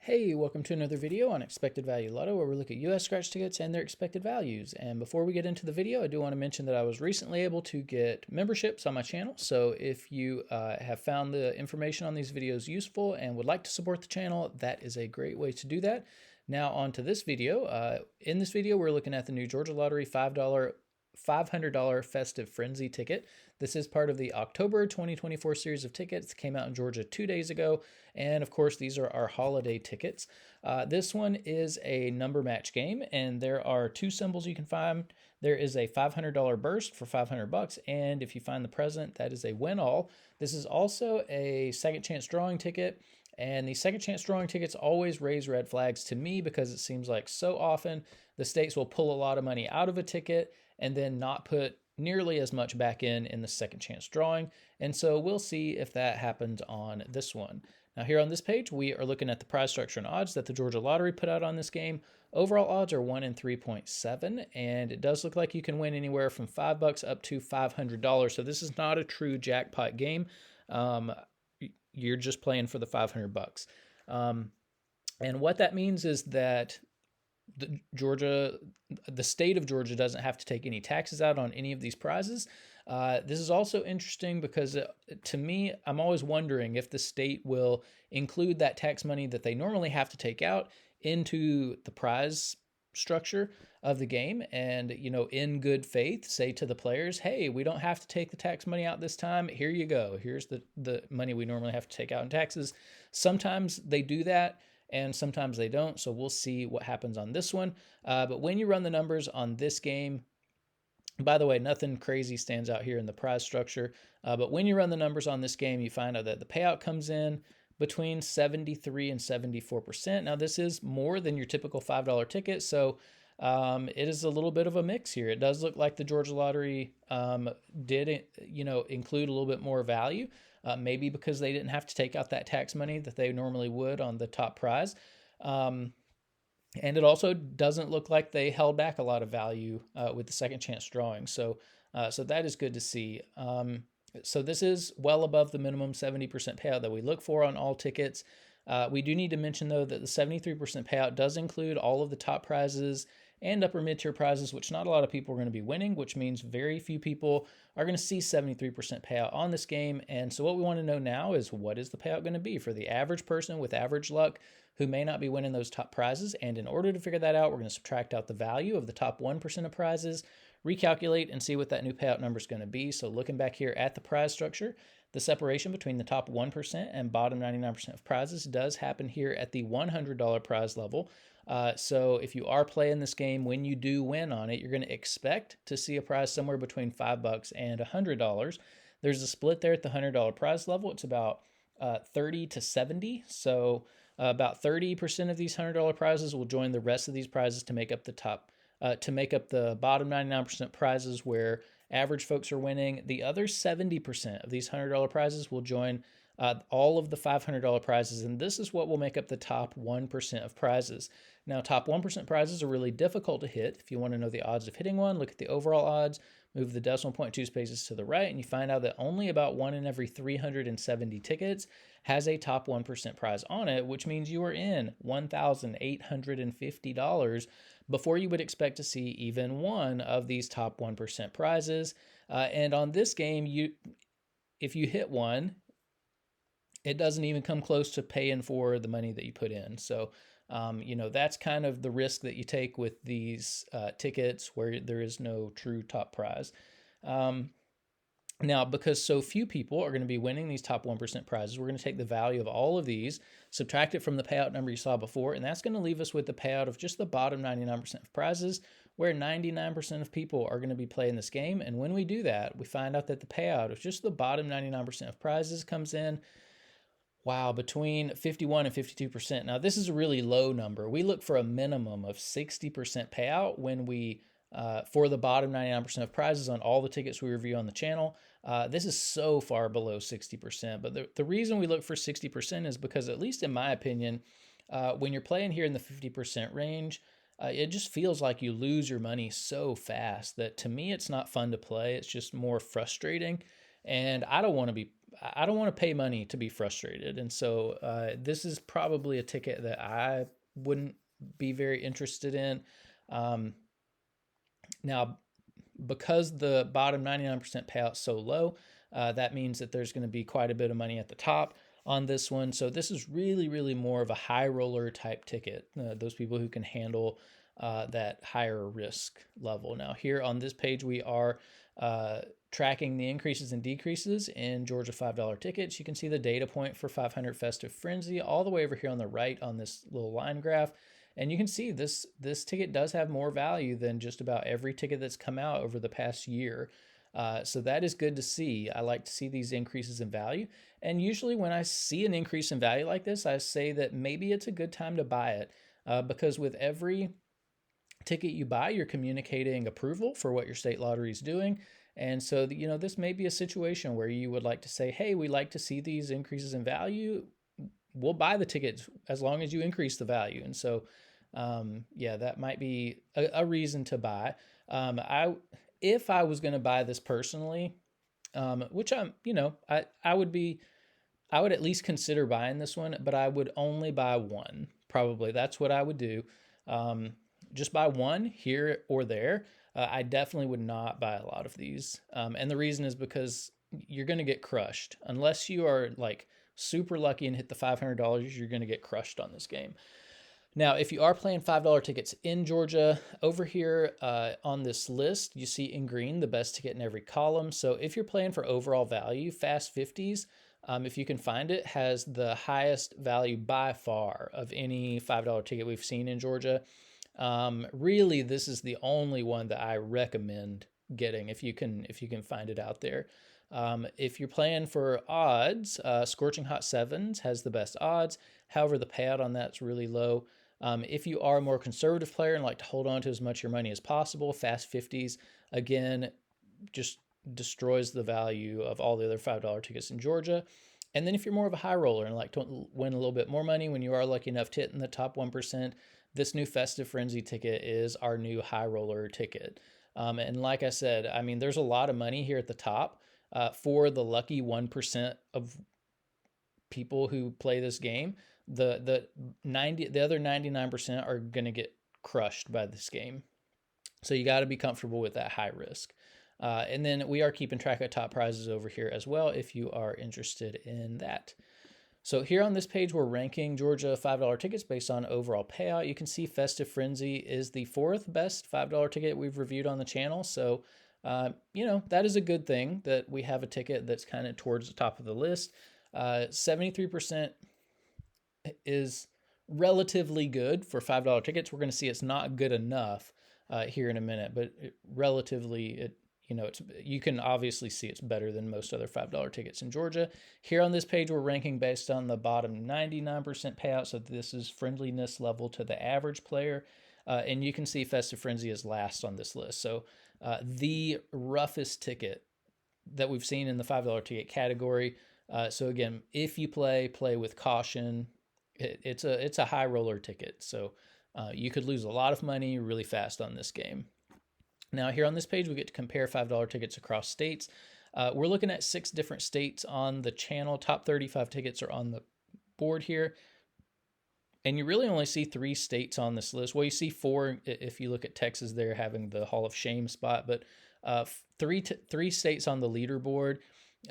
Hey, welcome to another video on Expected Value Lotto, where we look at US scratch tickets and their expected values. And before we get into the video, I do want to mention that I was recently able to get memberships on my channel. So if you have found the information on these videos useful and would like to support the channel, that is a great way to do that. Now on to this video. In this video, we're looking at the new Georgia Lottery $500 Festive Frenzy ticket. This is part of the October 2024 series of tickets. It came out in Georgia 2 days ago. And of course, these are our holiday tickets. This one is a number match game, and there are two symbols you can find. There is a $500 burst for $500, and if you find the present, that is a win all. This is also a second chance drawing ticket. And the second chance drawing tickets always raise red flags to me because it seems like so often the states will pull a lot of money out of a ticket and then not put nearly as much back in the second chance drawing. And so we'll see if that happens on this one. Now here on this page, we are looking at the prize structure and odds that the Georgia Lottery put out on this game. Overall odds are 1 in 3.7, and it does look like you can win anywhere from $5 up to $500. So this is not a true jackpot game. You're just playing for the $500. And what that means is that the state of Georgia doesn't have to take any taxes out on any of these prizes. This is also interesting because to me, I'm always wondering if the state will include that tax money that they normally have to take out into the prize structure of the game and, in good faith, say to the players, hey, we don't have to take the tax money out this time. Here you go. Here's the money we normally have to take out in taxes. Sometimes they do that and sometimes they don't. So we'll see what happens on this one. But when you run the numbers on this game, by the way, nothing crazy stands out here in the prize structure. But when you run the numbers on this game, you find out that the payout comes in between 73 and 74%. Now, this is more than your typical $5 ticket, so it is a little bit of a mix here. It does look like the Georgia Lottery did, include a little bit more value, maybe because they didn't have to take out that tax money that they normally would on the top prize. And it also doesn't look like they held back a lot of value with the second chance drawing. So that is good to see. So this is well above the minimum 70% payout that we look for on all tickets. We do need to mention, though, that the 73% payout does include all of the top prizes and upper mid-tier prizes, which not a lot of people are going to be winning, which means very few people are going to see 73% payout on this game. And so what we want to know now is, what is the payout going to be for the average person with average luck who may not be winning those top prizes? And in order to figure that out, we're going to subtract out the value of the top 1% of prizes, recalculate, and see what that new payout number is going to be. So looking back here at the prize structure, the separation between the top 1% and bottom 99% of prizes does happen here at the $100 prize level. So if you are playing this game, when you do win on it, you're going to expect to see a prize somewhere between $5 and $100. There's a split there at the $100 prize level. It's about 30 to 70. So about 30% of these $100 prizes will join the rest of these prizes to make up the bottom 99% prizes where average folks are winning. The other 70% of these $100 prizes will join all of the $500 prizes, and this is what will make up the top 1% of prizes. Now, top 1% prizes are really difficult to hit. If you want to know the odds of hitting one, look at the overall odds, move the decimal point 2 spaces to the right, and you find out that only about 1 in every 370 tickets has a top 1% prize on it, which means you are in $1,850 before you would expect to see even one of these top 1% prizes. And on this game, if you hit one, it doesn't even come close to paying for the money that you put in. So, that's kind of the risk that you take with these tickets where there is no true top prize. Now, because so few people are going to be winning these top 1% prizes, we're going to take the value of all of these, subtract it from the payout number you saw before, and that's going to leave us with the payout of just the bottom 99% of prizes, where 99% of people are going to be playing this game. And when we do that, we find out that the payout of just the bottom 99% of prizes comes in, wow, between 51 and 52%. Now, this is a really low number. We look for a minimum of 60% payout when we for the bottom 99% of prizes on all the tickets we review on the channel. This is so far below 60%. But the reason we look for 60% is because, at least in my opinion, when you're playing here in the 50% range, it just feels like you lose your money so fast that, to me, it's not fun to play. It's just more frustrating. And I don't want to be I don't want to pay money to be frustrated. And so this is probably a ticket that I wouldn't be very interested in. Um, Now, because the bottom 99% payout is so low, that means that there's going to be quite a bit of money at the top on this one. So this is really, really more of a high roller type ticket. Those people who can handle that higher risk level. Now, here on this page, we are tracking the increases and decreases in Georgia $5 tickets. You can see the data point for 500 Festive Frenzy all the way over here on the right on this little line graph. And you can see this ticket does have more value than just about every ticket that's come out over the past year. So that is good to see. I like to see these increases in value. And usually when I see an increase in value like this, I say that maybe it's a good time to buy it because with every ticket you buy, you're communicating approval for what your state lottery is doing. And so, this may be a situation where you would like to say, hey, we like to see these increases in value. We'll buy the tickets as long as you increase the value. And so, yeah, that might be a reason to buy. If I was going to buy this personally, which I would at least consider buying this one, but I would only buy one. Probably that's what I would do. Um, just buy one here or there. I definitely would not buy a lot of these. And the reason is because you're going to get crushed unless you are like super lucky and hit the $500. You're going to get crushed on this game. Now, if you are playing $5 tickets in Georgia, over here on this list, you see in green the best ticket in every column. So if you're playing for overall value, Fast 50s, if you can find it, has the highest value by far of any $5 ticket we've seen in Georgia. Really, this is the only one that I recommend getting if you can find it out there. If you're playing for odds, Scorching Hot Sevens has the best odds. However, the payout on that's really low. If you are a more conservative player and like to hold on to as much of your money as possible, Fast 50s, again, just destroys the value of all the other $5 tickets in Georgia. And then if you're more of a high roller and like to win a little bit more money when you are lucky enough to hit in the top 1%, this new Festive Frenzy ticket is our new high roller ticket. And like I said, I mean, there's a lot of money here at the top for the lucky 1% of people who play this game. The other 99% are going to get crushed by this game. So you got to be comfortable with that high risk. And then we are keeping track of top prizes over here as well if you are interested in that. So here on this page, we're ranking Georgia $5 tickets based on overall payout. You can see Festive Frenzy is the fourth best $5 ticket we've reviewed on the channel. So, that is a good thing that we have a ticket that's kind of towards the top of the list. 73% is relatively good for $5 tickets. We're going to see it's not good enough here in a minute, but relatively, you can obviously see it's better than most other $5 tickets in Georgia. Here on this page, we're ranking based on the bottom 99% payout. So this is friendliness level to the average player. And you can see Festive Frenzy is last on this list. So the roughest ticket that we've seen in the $5 ticket category. So again, if you play with caution. It's a high roller ticket. So you could lose a lot of money really fast on this game. Now here on this page, we get to compare $5 tickets across states. We're looking at 6 different states on the channel. Top 35 tickets are on the board here. And you really only see 3 states on this list. Well, you see 4 if you look at Texas there having the Hall of Shame spot, but 3 states on the leaderboard.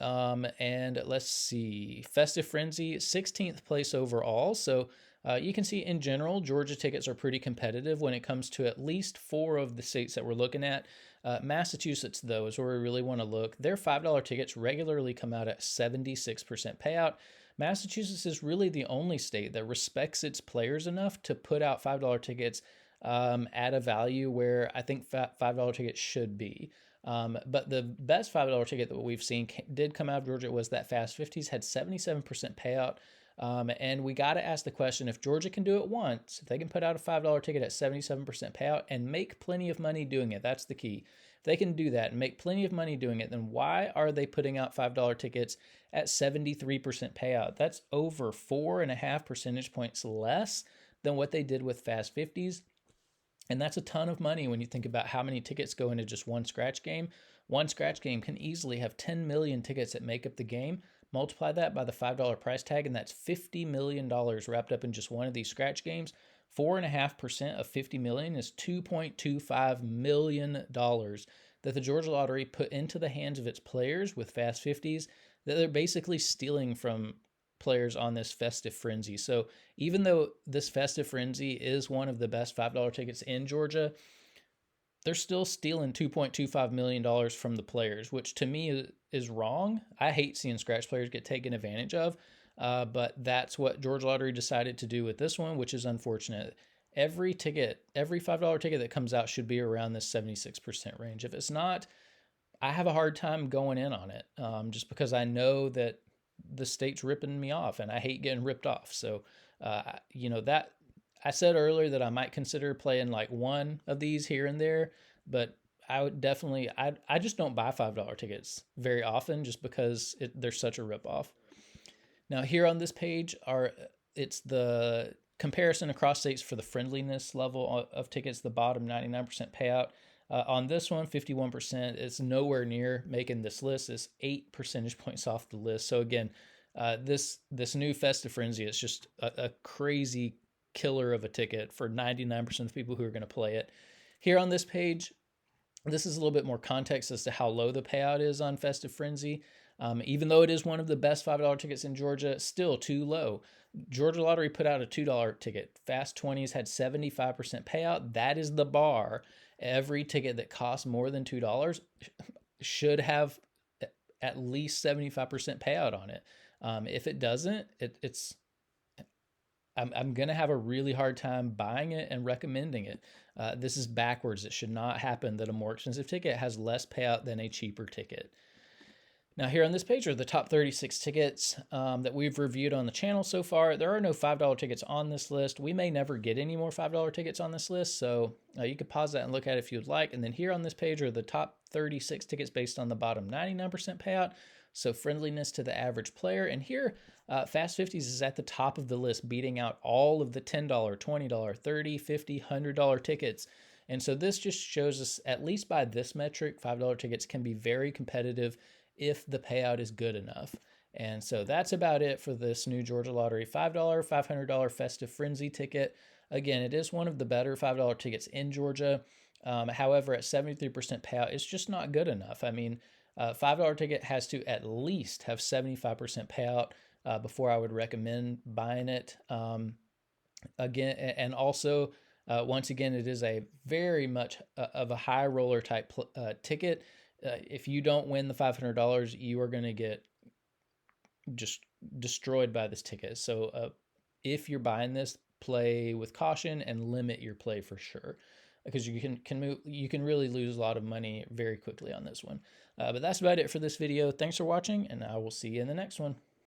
And let's see, Festive Frenzy, 16th place overall. So you can see in general, Georgia tickets are pretty competitive when it comes to at least 4 of the states that we're looking at. Massachusetts, though, is where we really want to look. Their $5 tickets regularly come out at 76% payout. Massachusetts is really the only state that respects its players enough to put out $5 tickets at a value where I think $5 tickets should be. But the best $5 ticket that we've seen did come out of Georgia was that Fast 50s, had 77% payout. And we got to ask the question, if Georgia can do it once, if they can put out a $5 ticket at 77% payout and make plenty of money doing it, that's the key. If they can do that and make plenty of money doing it, then why are they putting out $5 tickets at 73% payout? That's over 4.5 percentage points less than what they did with Fast 50s. And that's a ton of money when you think about how many tickets go into just one scratch game. One scratch game can easily have 10 million tickets that make up the game, multiply that by the $5 price tag, and that's $50 million wrapped up in just one of these scratch games. 4.5% of 50 million is $2.25 million that the Georgia Lottery put into the hands of its players with Fast 50s that they're basically stealing from players on this Festive Frenzy. So even though this Festive Frenzy is one of the best $5 tickets in Georgia, they're still stealing $2.25 million from the players, which to me is wrong. I hate seeing scratch players get taken advantage of, but that's what Georgia Lottery decided to do with this one, which is unfortunate. Every ticket, every $5 ticket that comes out should be around this 76% range. If it's not, I have a hard time going in on it, just because I know that the state's ripping me off and I hate getting ripped off. So, that I said earlier that I might consider playing like one of these here and there, but I would definitely, I just don't buy $5 tickets very often just because they're such a ripoff. Now here on this page it's the comparison across states for the friendliness level of tickets, the bottom 99% payout. On this one, 51%. It's nowhere near making this list. It's 8 percentage points off the list. So again, this new Festive Frenzy is just a crazy killer of a ticket for 99% of the people who are going to play it. Here on this page, this is a little bit more context as to how low the payout is on Festive Frenzy. Even though it is one of the best $5 tickets in Georgia, still too low. Georgia Lottery put out a $2 ticket. Fast 20s had 75% payout. That is the bar. Every ticket that costs more than $2 should have at least 75% payout on it. If it doesn't, I'm going to have a really hard time buying it and recommending it. This is backwards. It should not happen that a more expensive ticket has less payout than a cheaper ticket. Now here on this page are the top 36 tickets that we've reviewed on the channel so far. There are no $5 tickets on this list. We may never get any more $5 tickets on this list, so you could pause that and look at it if you'd like. And then here on this page are the top 36 tickets based on the bottom 99% payout, so friendliness to the average player. And here, Fast 50s is at the top of the list, beating out all of the $10, $20, $30, $50, $100 tickets. And so this just shows us, at least by this metric, $5 tickets can be very competitive if the payout is good enough. And so that's about it for this new Georgia Lottery $5, $500 Festive Frenzy ticket. Again, it is one of the better $5 tickets in Georgia. However, at 73% payout, it's just not good enough. I mean, $5 ticket has to at least have 75% payout before I would recommend buying it. Again, and also, once again, it is a very much of a high roller type ticket. If you don't win the $500, you are going to get just destroyed by this ticket. So if you're buying this, play with caution and limit your play for sure, because you can really lose a lot of money very quickly on this one. But that's about it for this video. Thanks for watching, and I will see you in the next one.